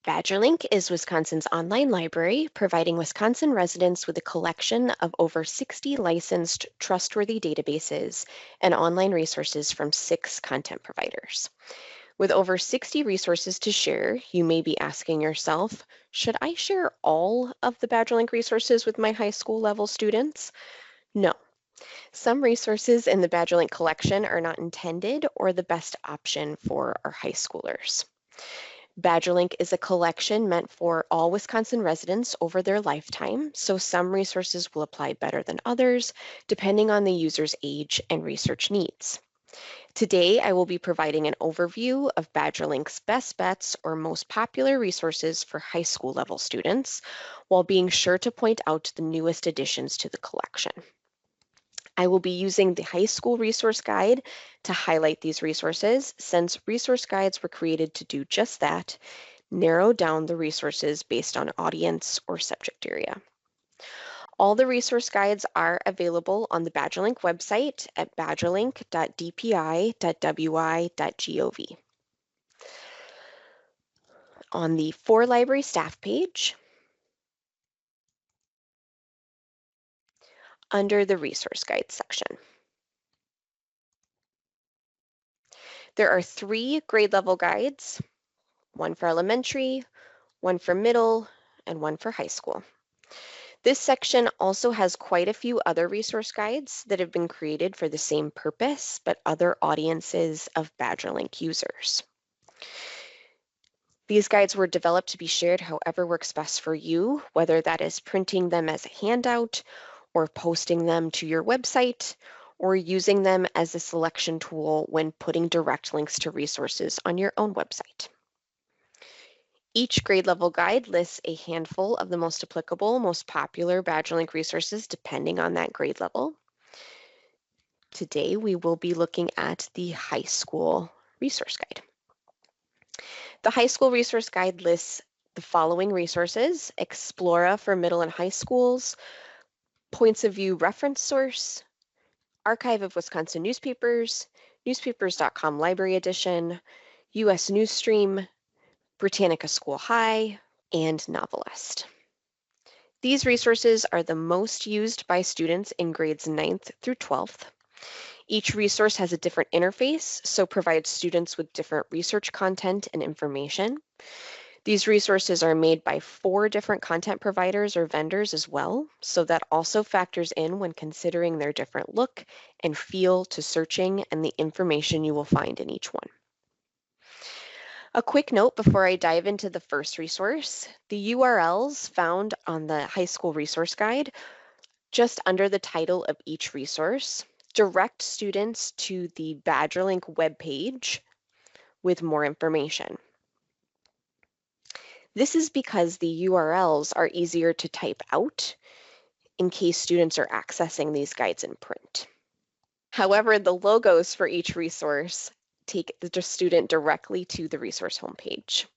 BadgerLink is Wisconsin's online library, providing Wisconsin residents with a collection of over 60 licensed, trustworthy databases and online resources from 6 content providers. With over 60 resources to share, you may be asking yourself, should I share all of the BadgerLink resources with my high school level students? No. Some resources in the BadgerLink collection are not intended or the best option for our high schoolers. BadgerLink is a collection meant for all Wisconsin residents over their lifetime, so some resources will apply better than others, depending on the user's age and research needs. Today, I will be providing an overview of BadgerLink's best bets or most popular resources for high school level students, while being sure to point out the newest additions to the collection. I will be using the high school resource guide to highlight these resources, since resource guides were created to do just that, narrow down the resources based on audience or subject area. All the resource guides are available on the BadgerLink website at badgerlink.dpi.wi.gov. On the For Library staff page, under the resource guide section. There are 3 grade level guides, one for elementary, one for middle, and one for high school. This section also has quite a few other resource guides that have been created for the same purpose, but other audiences of BadgerLink users. These guides were developed to be shared however works best for you, whether that is printing them as a handout or posting them to your website or using them as a selection tool when putting direct links to resources on your own website. Each grade level guide lists a handful of the most applicable, most popular BadgerLink resources depending on that grade level. Today, we will be looking at the high school resource guide. The high school resource guide lists the following resources: Explora for middle and high schools, Points of View reference source, Archive of Wisconsin newspapers, newspapers.com library edition, US Newsstream, Britannica School High, and NoveList. These resources are the most used by students in grades 9th through 12th. Each resource has a different interface, so provides students with different research content and information. These resources are made by 4 different content providers or vendors as well, so that also factors in when considering their different look and feel to searching and the information you will find in each one. A quick note before I dive into the first resource: the URLs found on the high school resource guide, just under the title of each resource, direct students to the BadgerLink webpage with more information. This is because the URLs are easier to type out in case students are accessing these guides in print. However, the logos for each resource take the student directly to the resource homepage.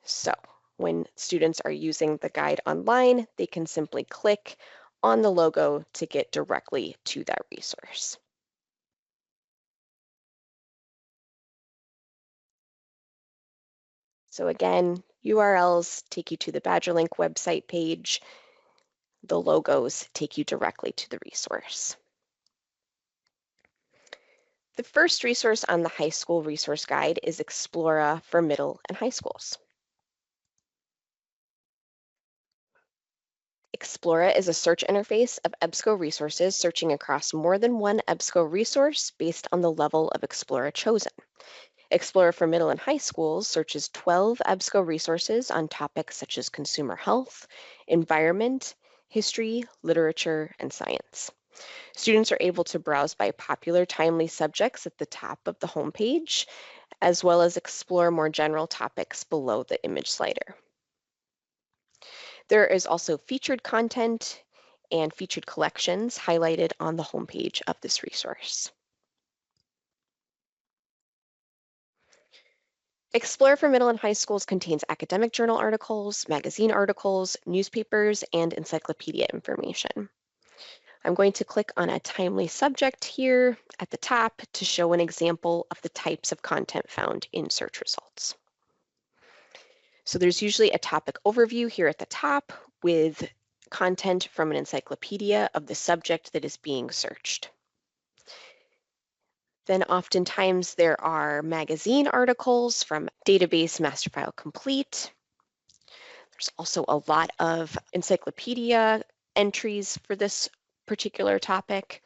So when students are using the guide online, they can simply click on the logo to get directly to that resource. So again, URLs take you to the BadgerLink website page. The logos take you directly to the resource. The first resource on the high school resource guide is Explora for middle and high schools. Explora is a search interface of EBSCO resources searching across more than one EBSCO resource based on the level of Explora chosen. Explora for middle and high schools searches 12 EBSCO resources on topics such as consumer health, environment, history, literature, and science. Students are able to browse by popular timely subjects at the top of the homepage, as well as explore more general topics below the image slider. There is also featured content and featured collections highlighted on the homepage of this resource. Explora for middle and high schools contains academic journal articles, magazine articles, newspapers, and encyclopedia information. I'm going to click on a timely subject here at the top to show an example of the types of content found in search results. So there's usually a topic overview here at the top with content from an encyclopedia of the subject that is being searched. Then oftentimes there are magazine articles from database master file complete. There's also a lot of encyclopedia entries for this particular topic.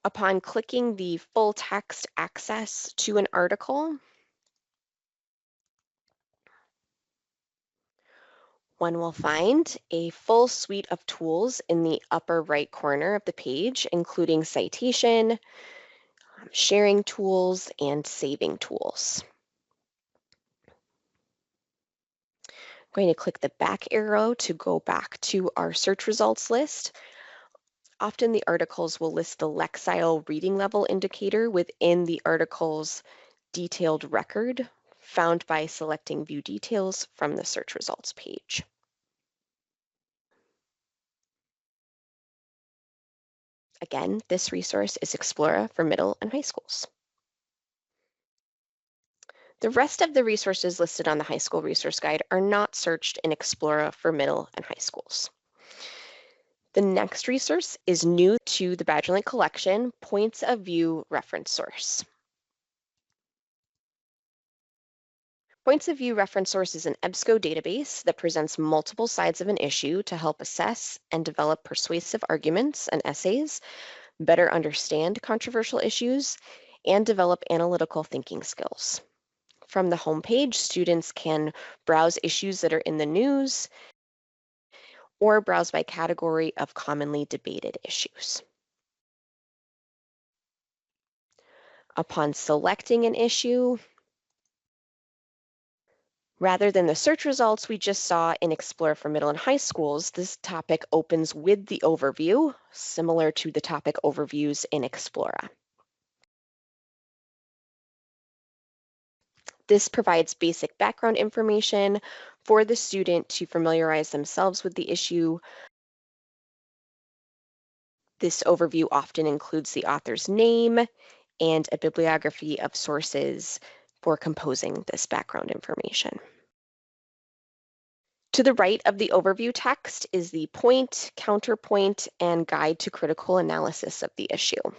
Upon clicking the full text access to an article, one will find a full suite of tools in the upper right corner of the page, including citation, sharing tools, and saving tools. I'm going to click the back arrow to go back to our search results list. Often the articles will list the Lexile reading level indicator within the article's detailed record, found by selecting View Details from the search results page. Again, this resource is Explora for middle and high schools. The rest of the resources listed on the high school resource guide are not searched in Explora for middle and high schools. The next resource is new to the BadgerLink collection, Points of View Reference Source. Points of View Reference Source is an EBSCO database that presents multiple sides of an issue to help assess and develop persuasive arguments and essays, better understand controversial issues, and develop analytical thinking skills. From the homepage, students can browse issues that are in the news or browse by category of commonly debated issues. Upon selecting an issue, rather than the search results we just saw in Explore for middle and high schools, this topic opens with the overview, similar to the topic overviews in Explora. This provides basic background information for the student to familiarize themselves with the issue. This overview often includes the author's name and a bibliography of sources for composing this background information. To the right of the overview text is the point, counterpoint, and guide to critical analysis of the issue.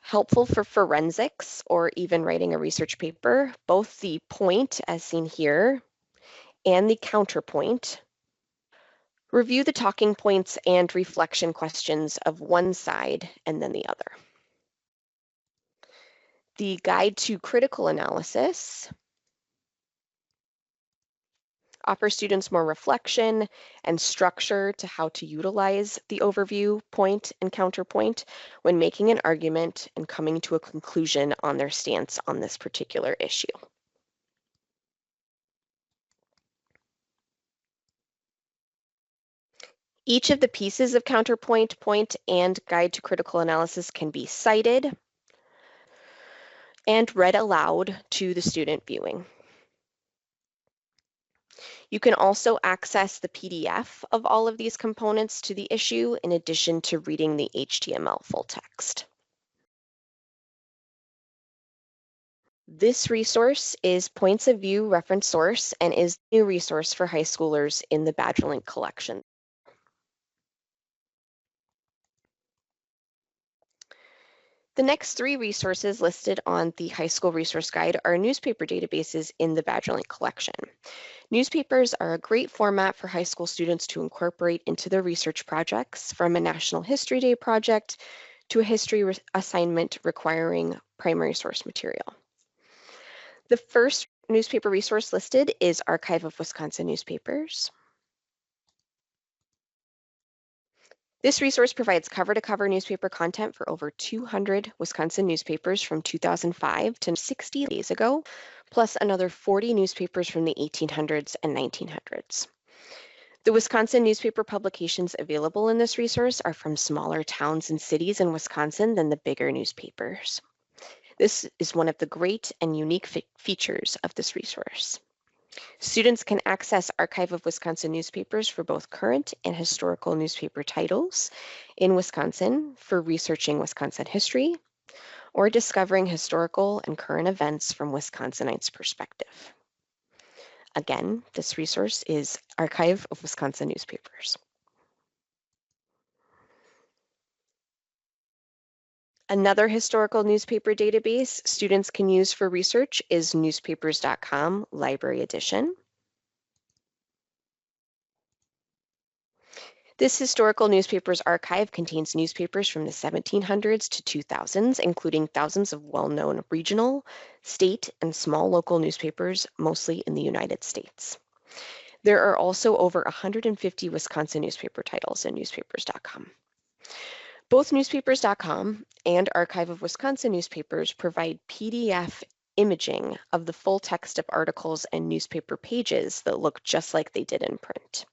Helpful for forensics or even writing a research paper, both the point, as seen here, and the counterpoint. Review the talking points and reflection questions of one side and then the other. The guide to critical analysis offers students more reflection and structure to how to utilize the overview, point, and counterpoint when making an argument and coming to a conclusion on their stance on this particular issue. Each of the pieces of counterpoint, point, and guide to critical analysis can be cited and read aloud to the student viewing. You can also access the PDF of all of these components to the issue in addition to reading the HTML full text. This resource is Points of View Reference Source and is a new resource for high schoolers in the BadgerLink collection. The next three resources listed on the high school resource guide are newspaper databases in the BadgerLink collection. Newspapers are a great format for high school students to incorporate into their research projects, from a National History Day project to a history assignment requiring primary source material. The first newspaper resource listed is Archive of Wisconsin Newspapers. This resource provides cover-to-cover newspaper content for over 200 Wisconsin newspapers from 2005 to 60 days ago, plus another 40 newspapers from the 1800s and 1900s. The Wisconsin newspaper publications available in this resource are from smaller towns and cities in Wisconsin than the bigger newspapers. This is one of the great and unique features of this resource. Students can access Archive of Wisconsin newspapers for both current and historical newspaper titles in Wisconsin for researching Wisconsin history, or discovering historical and current events from Wisconsinites' perspective. Again, this resource is Archive of Wisconsin Newspapers. Another historical newspaper database students can use for research is newspapers.com Library Edition. This historical newspapers archive contains newspapers from the 1700s to 2000s, including thousands of well-known regional, state, and small local newspapers, mostly in the United States. There are also over 150 Wisconsin newspaper titles in newspapers.com. Both newspapers.com and Archive of Wisconsin Newspapers provide PDF imaging of the full text of articles and newspaper pages that look just like they did in print.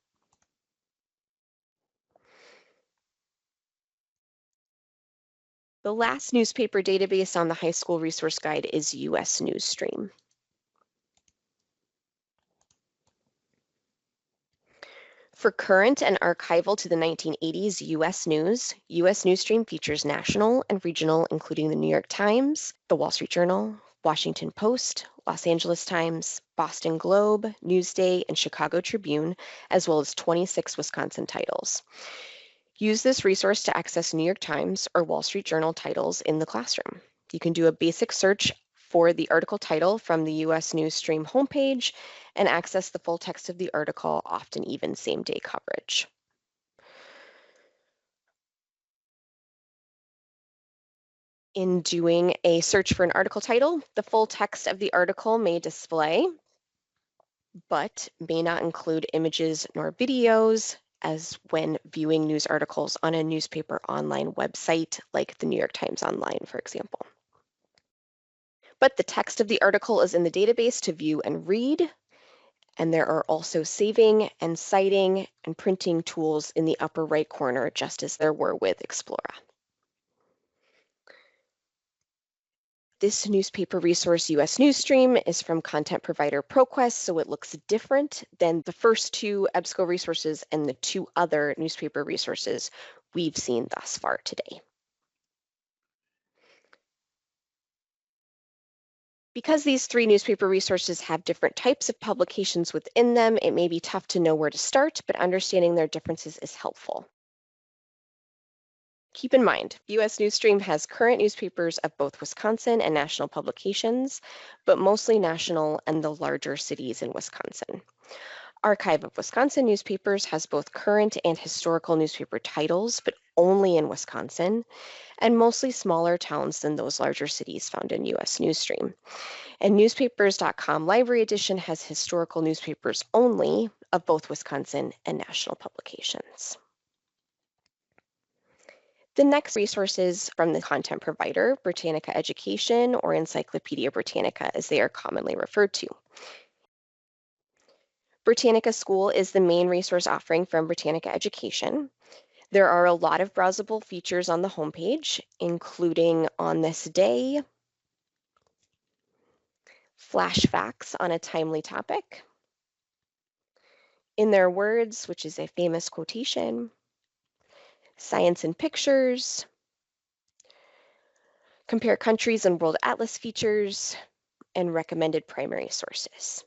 The last newspaper database on the high school resource guide is US Newsstream. For current and archival to the 1980s US News, US Newsstream features national and regional, including the New York Times, the Wall Street Journal, Washington Post, Los Angeles Times, Boston Globe, Newsday, and Chicago Tribune, as well as 26 Wisconsin titles. Use this resource to access New York Times or Wall Street Journal titles in the classroom. You can do a basic search for the article title from the US Newsstream homepage and access the full text of the article, often even same-day coverage. In doing a search for an article title, the full text of the article may display, but may not include images nor videos, as when viewing news articles on a newspaper online website like the New York Times Online, for example. But the text of the article is in the database to view and read, and there are also saving and citing and printing tools in the upper right corner, just as there were with Explora. This newspaper resource, US Newsstream, is from content provider ProQuest, so it looks different than the first two EBSCO resources and the two other newspaper resources we've seen thus far today. Because these three newspaper resources have different types of publications within them, it may be tough to know where to start, but understanding their differences is helpful. Keep in mind, US Newsstream has current newspapers of both Wisconsin and national publications, but mostly national and the larger cities in Wisconsin. Archive of Wisconsin Newspapers has both current and historical newspaper titles, but only in Wisconsin, and mostly smaller towns than those larger cities found in US Newsstream. And newspapers.com Library Edition has historical newspapers only of both Wisconsin and national publications. The next resources from the content provider, Britannica Education or Encyclopedia Britannica, as they are commonly referred to. Britannica School is the main resource offering from Britannica Education. There are a lot of browsable features on the homepage, including On This Day, flash facts on a timely topic, In Their Words, which is a famous quotation, Science and Pictures, Compare Countries and World Atlas features, and recommended primary sources.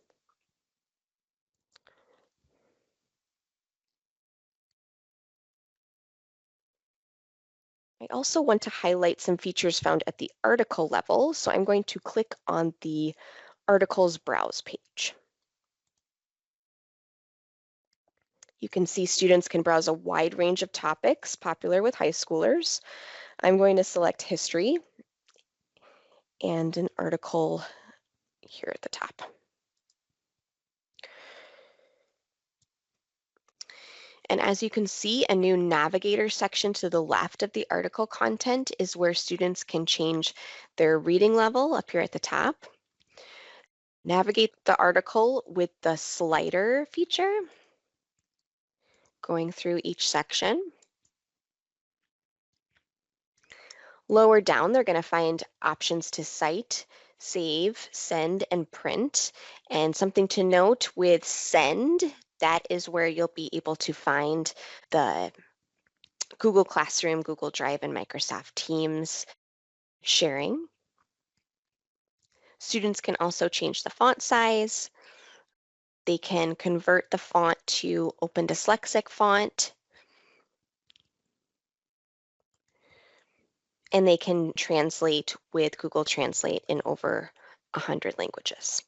I also want to highlight some features found at the article level, so I'm going to click on the Articles Browse page. You can see students can browse a wide range of topics popular with high schoolers. I'm going to select history and an article here at the top. And as you can see, a new navigator section to the left of the article content is where students can change their reading level up here at the top. Navigate the article with the slider feature, going through each section. Lower down, they're going to find options to cite, save, send, and print. And something to note with send, that is where you'll be able to find the Google Classroom, Google Drive, and Microsoft Teams sharing. Students can also change the font size. They can convert the font to Open Dyslexic font, and they can translate with Google Translate in over 100 languages.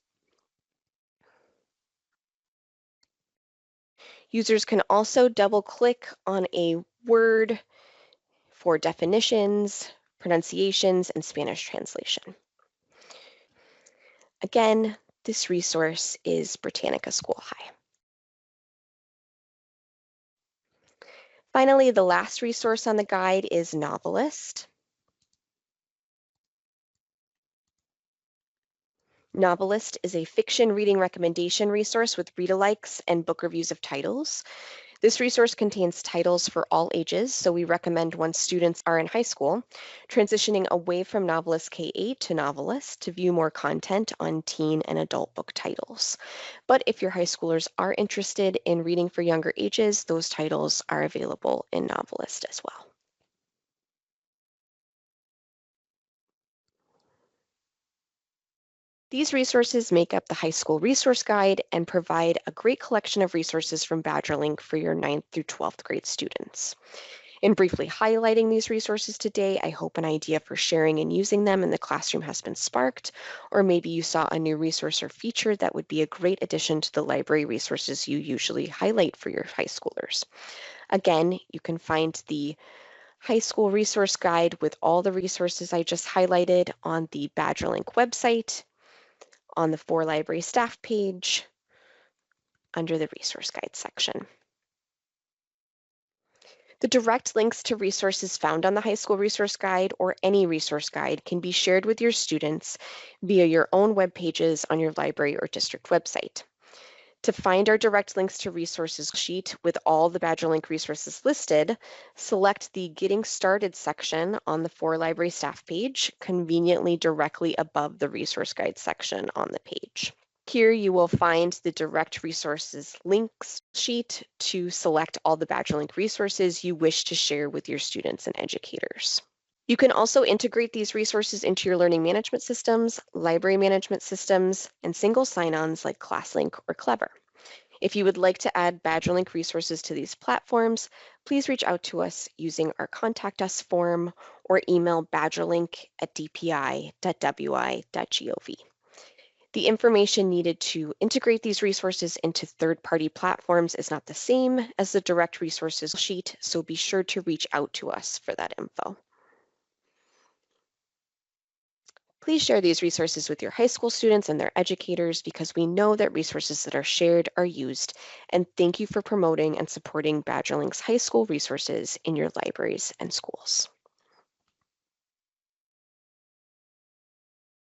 Users can also double-click on a word for definitions, pronunciations, and Spanish translation. Again, this resource is Britannica School High. Finally, the last resource on the guide is NoveList. NoveList is a fiction reading recommendation resource with read-alikes and book reviews of titles. This resource contains titles for all ages, so we recommend once students are in high school, transitioning away from NoveList K-8 to NoveList to view more content on teen and adult book titles. But if your high schoolers are interested in reading for younger ages, those titles are available in NoveList as well. These resources make up the high school resource guide and provide a great collection of resources from BadgerLink for your 9th through 12th grade students. In briefly highlighting these resources today, I hope an idea for sharing and using them in the classroom has been sparked, or maybe you saw a new resource or feature that would be a great addition to the library resources you usually highlight for your high schoolers. Again, you can find the high school resource guide with all the resources I just highlighted on the BadgerLink website, on the For Library Staff page, under the Resource Guide section. The direct links to resources found on the high school resource guide or any resource guide can be shared with your students via your own web pages on your library or district website. To find our direct links to resources sheet with all the BadgerLink resources listed, select the Getting Started section on the For Library Staff page, conveniently directly above the Resource Guide section on the page. Here you will find the direct resources links sheet to select all the BadgerLink resources you wish to share with your students and educators. You can also integrate these resources into your learning management systems, library management systems, and single sign-ons like ClassLink or Clever. If you would like to add BadgerLink resources to these platforms, please reach out to us using our Contact Us form or email badgerlink@dpi.wi.gov. The information needed to integrate these resources into third-party platforms is not the same as the direct resources sheet, so be sure to reach out to us for that info. Please share these resources with your high school students and their educators because we know that resources that are shared are used. And thank you for promoting and supporting BadgerLink's high school resources in your libraries and schools.